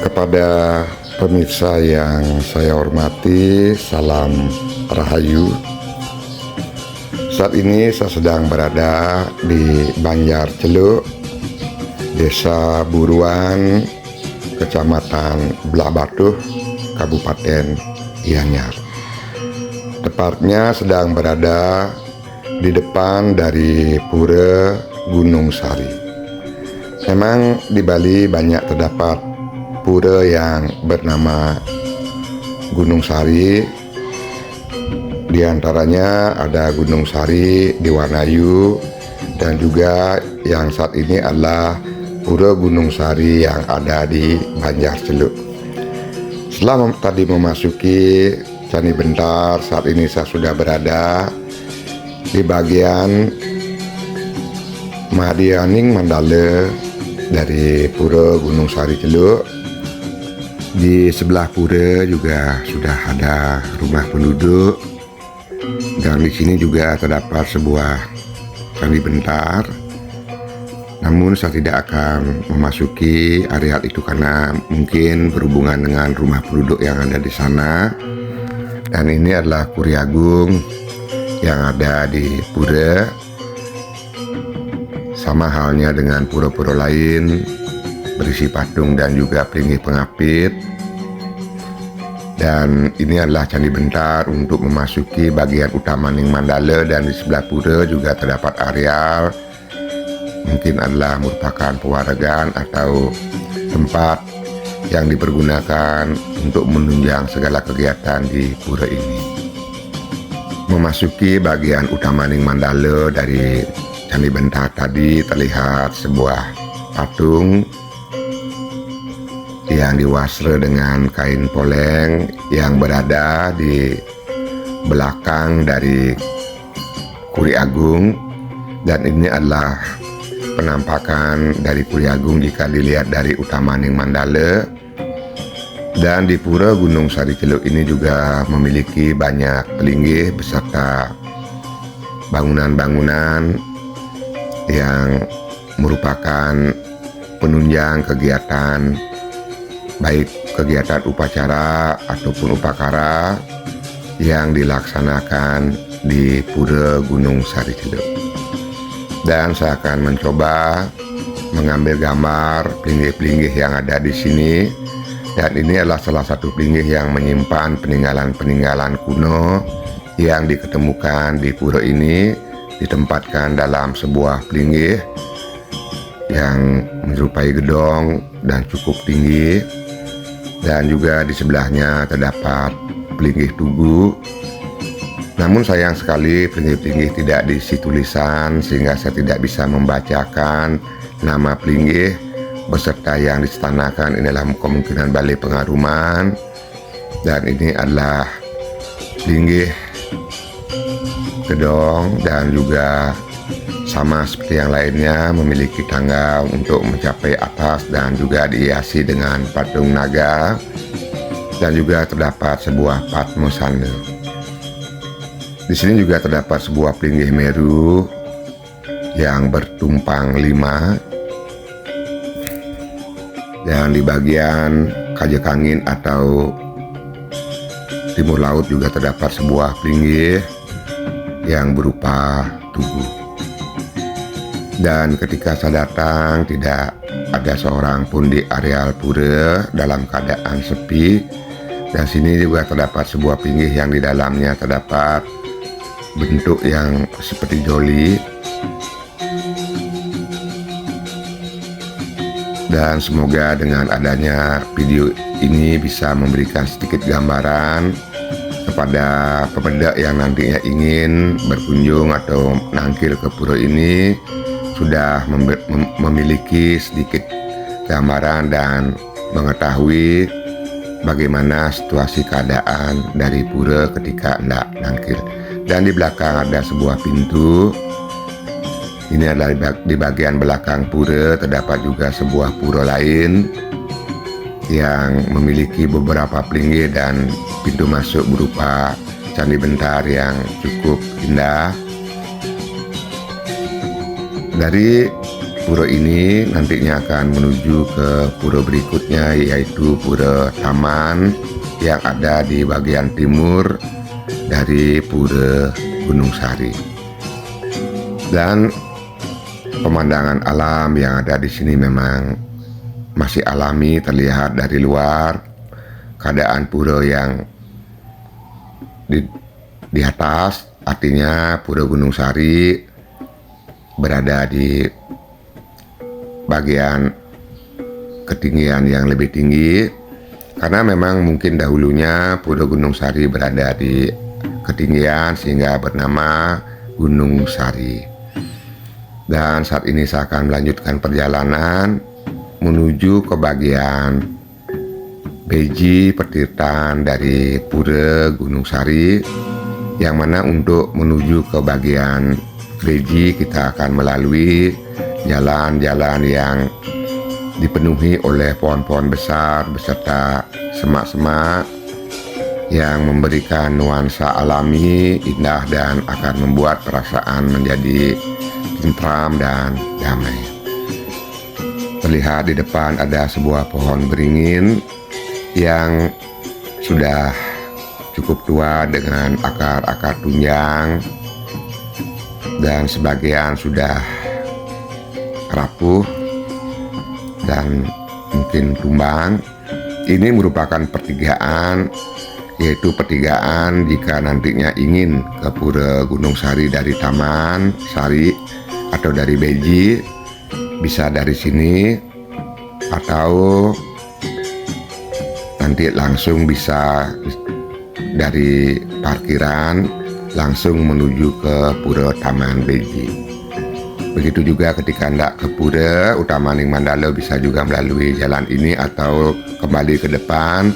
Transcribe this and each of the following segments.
Kepada pemirsa yang saya hormati, salam rahayu. Saat ini saya sedang berada di Banjar Celuk, Desa Buruan, Kecamatan Blabatuh, Kabupaten Gianyar. Tepatnya sedang berada di depan dari Pura Gunung Sari. Memang di Bali banyak terdapat pura yang bernama Gunung Sari. Di antaranya ada Gunung Sari di Wanayu, dan juga yang saat ini adalah Pura Gunung Sari yang ada di Banjar Celuk. Setelah tadi memasuki Candi Bentar, saat ini saya sudah berada di bagian Mahadianing Mandala dari Pura Gunung Sari Celuk. Di sebelah pura juga sudah ada rumah penduduk, dan di sini juga terdapat sebuah candi bentar. Namun saya tidak akan memasuki area itu karena mungkin berhubungan dengan rumah penduduk yang ada di sana. Dan ini adalah Puri Agung yang ada di pura. Sama halnya dengan pura-pura lain, berisi patung dan juga pelinggih pengapit. Dan ini adalah Candi Bentar untuk memasuki bagian utama Ning Mandala, dan di sebelah pura juga terdapat areal mungkin adalah merupakan pewarangan atau tempat yang dipergunakan untuk menunjang segala kegiatan di pura ini. Memasuki bagian utama Ning Mandala dari Candi Bentar tadi terlihat sebuah patung yang diwasra dengan kain poleng yang berada di belakang dari Puri Agung. Dan ini adalah penampakan dari Puri Agung jika dilihat dari utama Ning Mandala. Dan di Pura Gunung Sari Celuk ini juga memiliki banyak pelinggih beserta bangunan-bangunan yang merupakan penunjang kegiatan, baik kegiatan upacara ataupun upacara yang dilaksanakan di Pura Gunung Sari Celuk. Dan saya akan mencoba mengambil gambar pelinggih-pelinggih yang ada di sini. Dan ini adalah salah satu pelinggih yang menyimpan peninggalan-peninggalan kuno yang diketemukan di pura ini, ditempatkan dalam sebuah pelinggih yang menyerupai gedong dan cukup tinggi. Dan juga di sebelahnya terdapat pelinggih tugu. Namun sayang sekali pelinggih-pelinggih tidak diisi tulisan, sehingga saya tidak bisa membacakan nama pelinggih beserta yang distanakan. Ini adalah kemungkinan Balai Pengaruman, dan ini adalah pelinggih gedong, dan juga sama seperti yang lainnya memiliki tangga untuk mencapai atas dan juga dihiasi dengan patung naga, dan juga terdapat sebuah Padmasana. Di sini juga terdapat sebuah pelinggih Meru yang bertumpang 5. Dan di bagian Kajakangin atau timur laut juga terdapat sebuah pelinggih yang berupa tugu. Dan ketika saya datang tidak ada seorang pun di areal pura, dalam keadaan sepi. Dan sini juga terdapat sebuah pelinggih yang di dalamnya terdapat bentuk yang seperti joli. Dan semoga dengan adanya video ini bisa memberikan sedikit gambaran kepada pemuda yang nantinya ingin berkunjung atau nangkil ke pura ini, sudah memiliki sedikit gambaran dan mengetahui bagaimana situasi keadaan dari pura ketika hendak nangkil. Dan di belakang ada sebuah pintu. Ini adalah di bagian belakang pura. Terdapat juga sebuah pura lain yang memiliki beberapa pelinggih dan pintu masuk berupa Candi Bentar yang cukup indah. Dari pura ini nantinya akan menuju ke pura berikutnya, yaitu pura Taman yang ada di bagian timur dari pura Gunung Sari. Dan pemandangan alam yang ada di sini memang masih alami, terlihat dari luar. Keadaan pura yang di atas, artinya pura Gunung Sari berada di bagian ketinggian yang lebih tinggi, karena memang mungkin dahulunya pura Gunung Sari berada di ketinggian sehingga bernama Gunung Sari. Dan saat ini saya akan melanjutkan perjalanan menuju ke bagian beji pertirtan dari pura Gunung Sari, yang mana untuk menuju ke bagian beji kita akan melalui jalan-jalan yang dipenuhi oleh pohon-pohon besar beserta semak-semak yang memberikan nuansa alami indah dan akan membuat perasaan menjadi tentram dan damai. Terlihat di depan ada sebuah pohon beringin yang sudah cukup tua dengan akar-akar tunjang dan sebagian sudah rapuh dan mungkin tumbang. Ini merupakan pertigaan, yaitu pertigaan jika nantinya ingin ke pura Gunung Sari dari Taman Sari atau dari beji, bisa dari sini, atau nanti langsung bisa dari parkiran langsung menuju ke pura Taman Beji. Begitu juga ketika hendak ke pura utama Ning Mandala, bisa juga melalui jalan ini atau kembali ke depan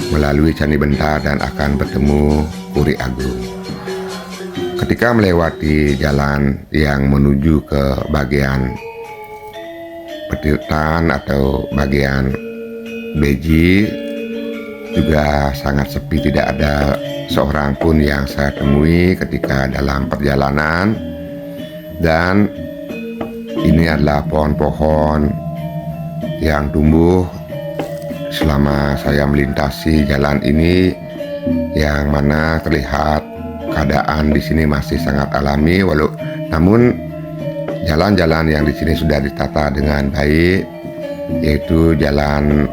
melalui Candi Bentar dan akan bertemu Puri Agung. Ketika melewati jalan yang menuju ke bagian pertirtan atau bagian beji, juga sangat sepi, tidak ada seorang pun yang saya temui ketika dalam perjalanan. Dan ini adalah pohon-pohon yang tumbuh selama saya melintasi jalan ini, yang mana terlihat keadaan di sini masih sangat alami, namun jalan-jalan yang di sini sudah ditata dengan baik, yaitu jalan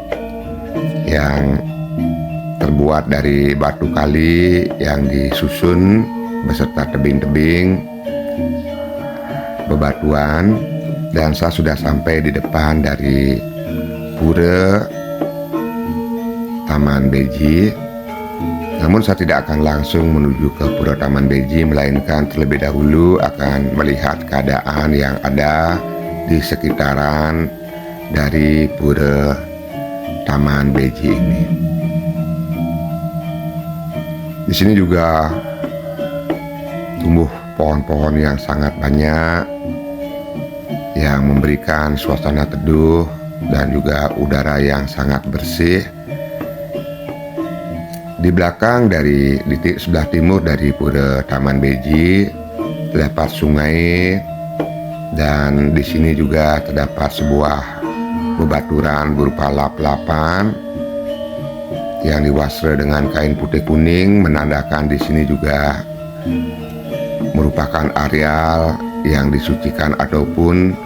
yang terbuat dari batu kali yang disusun beserta tebing-tebing bebatuan, dan saya sudah sampai di depan dari pura Taman Beji. Namun saya tidak akan langsung menuju ke pura Taman Beji, melainkan terlebih dahulu akan melihat keadaan yang ada di sekitaran dari pura Taman Beji ini. Di sini juga tumbuh pohon-pohon yang sangat banyak yang memberikan suasana teduh dan juga udara yang sangat bersih. Di belakang dari di sebelah timur dari pura Taman Beji terdapat sungai, dan di sini juga terdapat sebuah bebaturan berupa lap-lapan yang diwasra dengan kain putih kuning, menandakan di sini juga merupakan areal yang disucikan ataupun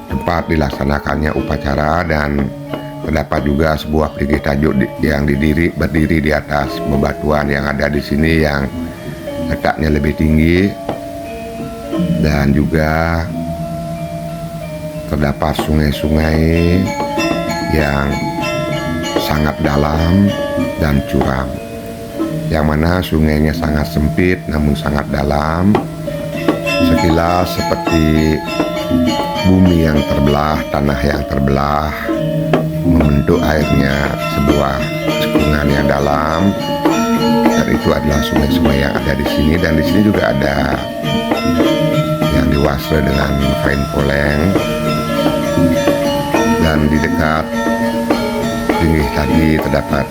tempat dilaksanakannya upacara. Dan terdapat juga sebuah perigi tajuk yang berdiri di atas bebatuan yang ada di sini, yang letaknya lebih tinggi, dan juga terdapat sungai-sungai yang sangat dalam dan curam, yang mana sungainya sangat sempit namun sangat dalam, sekilas seperti bumi yang terbelah, tanah yang terbelah, membentuk airnya sebuah cekungan yang dalam. Dan itu adalah sungai-sungai yang ada di sini. Dan di sini juga ada yang diwasra dengan kain poleng, dan di dekat pinggir tadi terdapat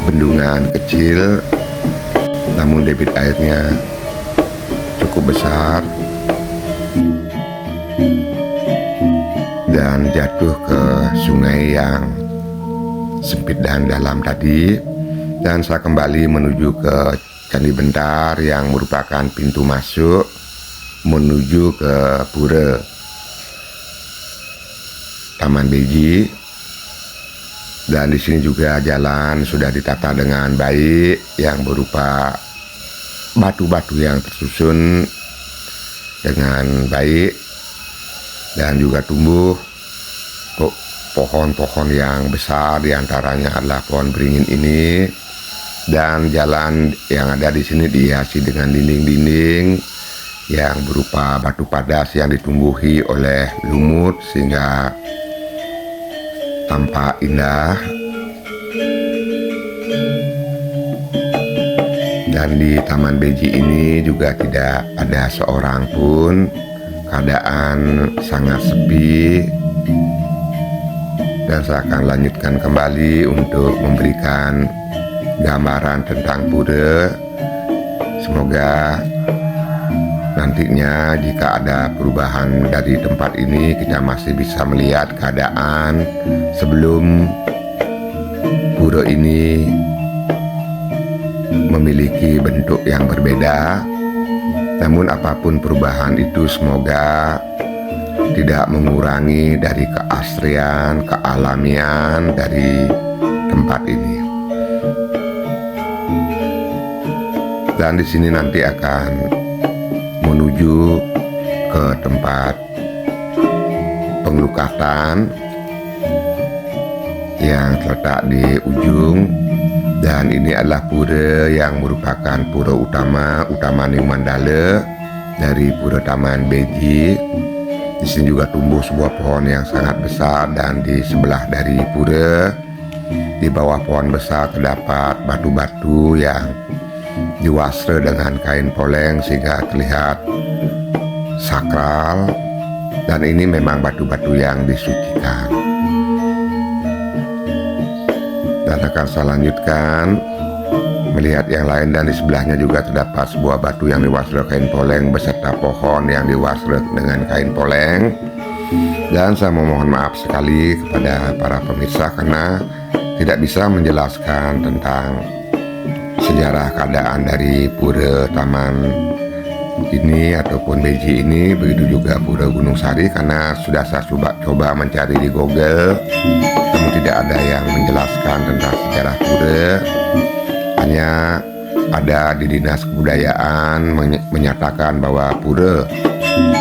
bendungan kecil, namun debit airnya cukup besar. dan jatuh ke sungai yang sempit dan dalam tadi, dan saya kembali menuju ke Candi Bentar yang merupakan pintu masuk menuju ke pura Taman Beji. Dan di sini juga jalan sudah ditata dengan baik yang berupa batu-batu yang tersusun dengan baik, dan juga tumbuh pohon-pohon yang besar, diantaranya adalah pohon beringin ini. Dan jalan yang ada di sini dihiasi dengan dinding-dinding yang berupa batu padas yang ditumbuhi oleh lumut sehingga tampak indah. Dan di Taman Beji ini juga tidak ada seorang pun, keadaan sangat sepi. Dan saya akan lanjutkan kembali untuk memberikan gambaran tentang pura. Semoga nantinya jika ada perubahan dari tempat ini, kita masih bisa melihat keadaan sebelum pura ini memiliki bentuk yang berbeda. Namun apapun perubahan itu, semoga tidak mengurangi dari keasrian, kealamian dari tempat ini. Dan di sini nanti akan menuju ke tempat pengelukatan yang terletak di ujung. Dan ini adalah pura yang merupakan pura utama Utamaning Mandala dari Pura Taman Beji. Di sini juga tumbuh sebuah pohon yang sangat besar, dan di sebelah dari pura, di bawah pohon besar terdapat batu-batu yang diwasra dengan kain poleng sehingga terlihat sakral, dan ini memang batu-batu yang disucikan. Dan akan saya lanjutkan melihat yang lain, dan di sebelahnya juga terdapat sebuah batu yang diwasra kain poleng beserta pohon yang diwasra dengan kain poleng. Dan saya memohon maaf sekali kepada para pemirsa karena tidak bisa menjelaskan tentang sejarah keadaan dari pura Taman ini ataupun Beji ini, begitu juga pura Gunung Sari, karena sudah saya coba mencari di Google, namun tidak ada yang menjelaskan tentang sejarah pura. Hanya ada di Dinas Kebudayaan menyatakan bahwa pura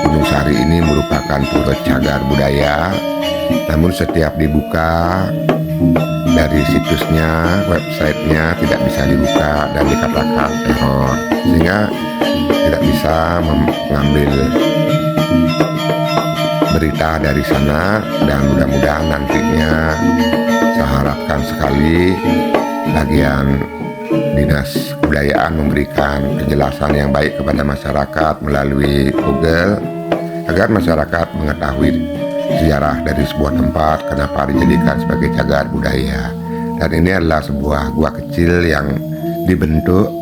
Gunung Sari ini merupakan pura cagar budaya. Namun setiap dibuka dari situsnya, websitenya tidak bisa dibuka dan dikatakan error, sehingga tidak bisa mengambil berita dari sana. Dan mudah-mudahan nantinya, saya harapkan sekali bagian Dinas Kebudayaan memberikan penjelasan yang baik kepada masyarakat melalui Google, agar masyarakat mengetahui sejarah dari sebuah tempat kenapa dijadikan sebagai cagar budaya. Dan ini adalah sebuah gua kecil yang dibentuk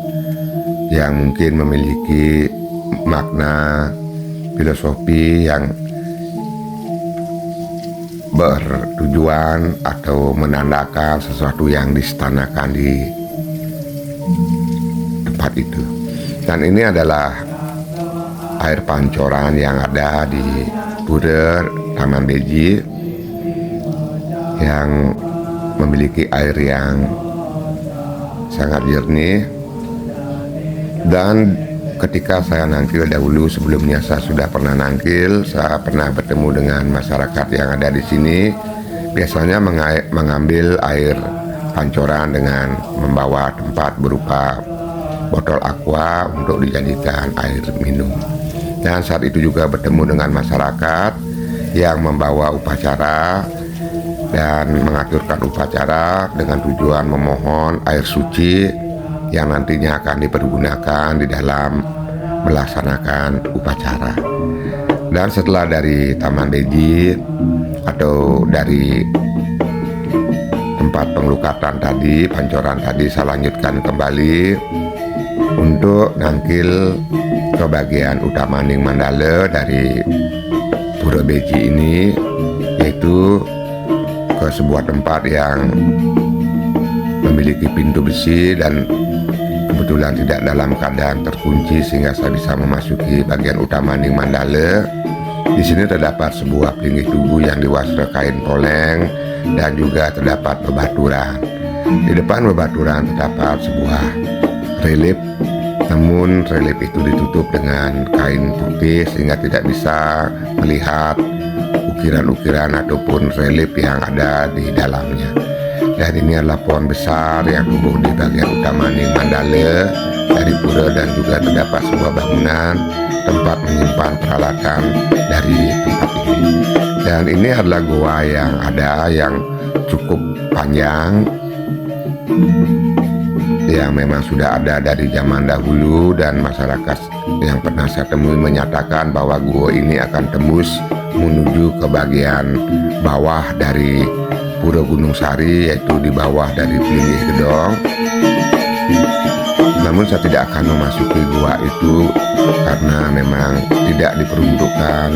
yang mungkin memiliki makna filosofi yang bertujuan atau menandakan sesuatu yang disetanakan di tempat itu. Dan ini adalah air pancoran yang ada di pura Taman Beji yang memiliki air yang sangat jernih. Dan ketika saya nangkil dahulu, sebelumnya saya sudah pernah nangkil, saya pernah bertemu dengan masyarakat yang ada di sini. Biasanya mengambil air pancoran dengan membawa tempat berupa botol aqua untuk dijadikan air minum. Dan saat itu juga bertemu dengan masyarakat yang membawa upacara dan mengaturkan upacara dengan tujuan memohon air suci yang nantinya akan dipergunakan di dalam melaksanakan upacara. Dan setelah dari Taman Beji atau dari tempat pengelukatan tadi, pancoran tadi, saya lanjutkan kembali untuk nangkil ke bagian Utamaning Mandala dari Pura Beji ini, itu ke sebuah tempat yang memiliki pintu besi dan kebetulan tidak dalam keadaan terkunci sehingga saya bisa memasuki bagian utama Ning Mandala. Di sini terdapat sebuah pelinggih tugu yang diwastra kain poleng dan juga terdapat bebaturan. Di depan bebaturan terdapat sebuah relief, namun relief itu ditutup dengan kain putih sehingga tidak bisa melihat ukiran-ukiran ataupun relief yang ada di dalamnya. Dan ini adalah pohon besar yang tumbuh di bagian utama Ning Mandala dari pura, dan juga terdapat sebuah bangunan tempat menyimpan peralatan dari tempat ini. Dan ini adalah goa yang ada yang cukup panjang, yang memang sudah ada dari zaman dahulu, dan masyarakat yang pernah saya temui menyatakan bahwa gua ini akan tembus menuju ke bagian bawah dari Pura Gunung Sari, yaitu di bawah dari Pelinggih Gedong. Namun saya tidak akan memasuki gua itu karena memang tidak diperuntukkan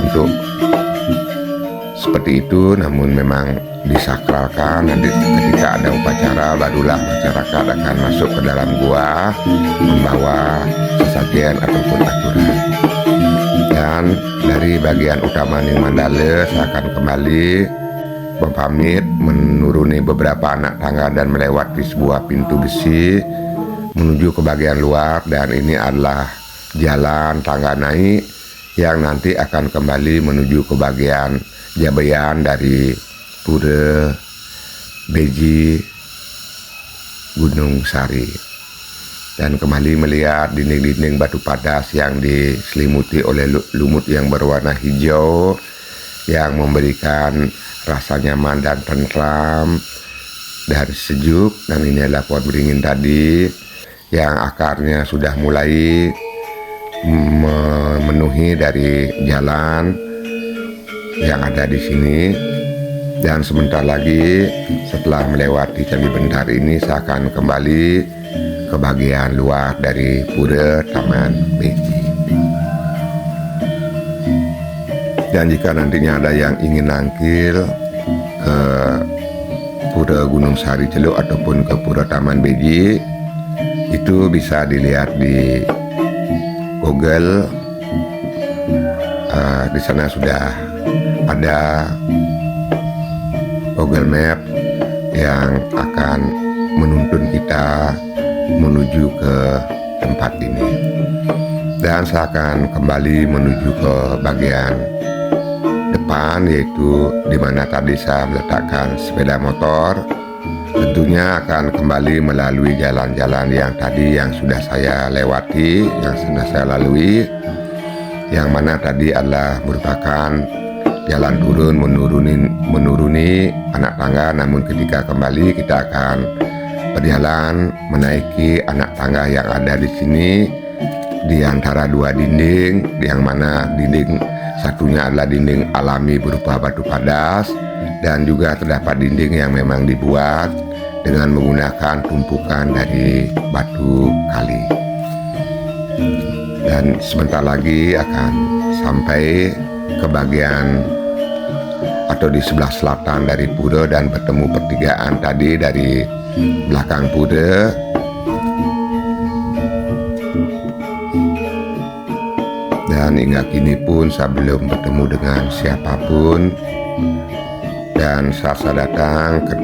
untuk seperti itu, namun memang disakralkan. Nanti ketika ada upacara barulah masyarakat akan masuk ke dalam gua membawa sesajen ataupun aturan. Dan dari bagian utama Ning Mandala saya akan kembali berpamit menuruni beberapa anak tangga dan melewati sebuah pintu besi menuju ke bagian luar, dan ini adalah jalan tangga naik yang nanti akan kembali menuju ke bagian Jabayan dari Pura Beji Gunung Sari, dan kembali melihat dinding-dinding batu padas yang diselimuti oleh lumut yang berwarna hijau yang memberikan rasa nyaman dan tentram dan sejuk. Dan ini adalah pohon beringin tadi yang akarnya sudah mulai memenuhi dari jalan yang ada di sini. Dan sebentar lagi setelah melewati Candi Bentar ini saya akan kembali ke bagian luar dari Pura Taman Beji. Dan jika nantinya ada yang ingin nangkil ke Pura Gunung Sari Celuk ataupun ke Pura Taman Beji, itu bisa dilihat di Google. Di sana sudah ada Google Map yang akan menuntun kita menuju ke tempat ini. Dan saya akan kembali menuju ke bagian depan, yaitu di mana tadi saya meletakkan sepeda motor. Tentunya akan kembali melalui jalan-jalan yang tadi yang sudah saya lewati, yang sudah saya lalui, yang mana tadi adalah merupakan jalan turun menuruni anak tangga. Namun ketika kembali kita akan berjalan menaiki anak tangga yang ada di sini di antara dua dinding, yang mana dinding satunya adalah dinding alami berupa batu padas, dan juga terdapat dinding yang memang dibuat dengan menggunakan tumpukan dari batu kali. Dan sebentar lagi akan sampai ke bagian atau di sebelah selatan dari pura dan bertemu pertigaan tadi dari belakang pura. Dan hingga kini pun saya belum bertemu dengan siapapun, dan saat saya datang ke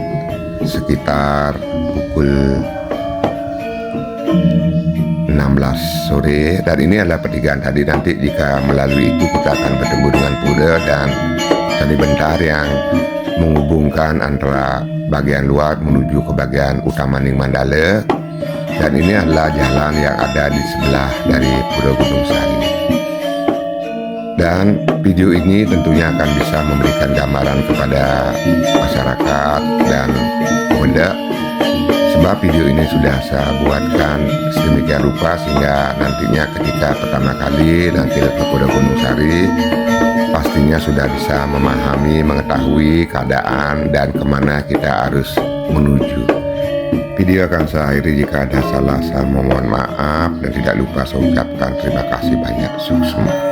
sekitar pukul 16 sore, dan ini adalah pertigaan tadi. Nanti jika melalui itu kita akan bertemu dengan pura dan Candi Bentar yang menghubungkan antara bagian luar menuju ke bagian utama Ning Mandala. Dan ini adalah jalan yang ada di sebelah dari Pura Gunung Sari. Dan video ini tentunya akan bisa memberikan gambaran kepada masyarakat dan pemuda, sebab video ini sudah saya buatkan sedemikian rupa sehingga nantinya ketika pertama kali nanti ke Pura Gunung Sari pastinya sudah bisa memahami, mengetahui keadaan dan kemana kita harus menuju. Video akan saya akhiri, jika ada salah saya mohon maaf, dan tidak lupa saya ucapkan terima kasih banyak. Sukses.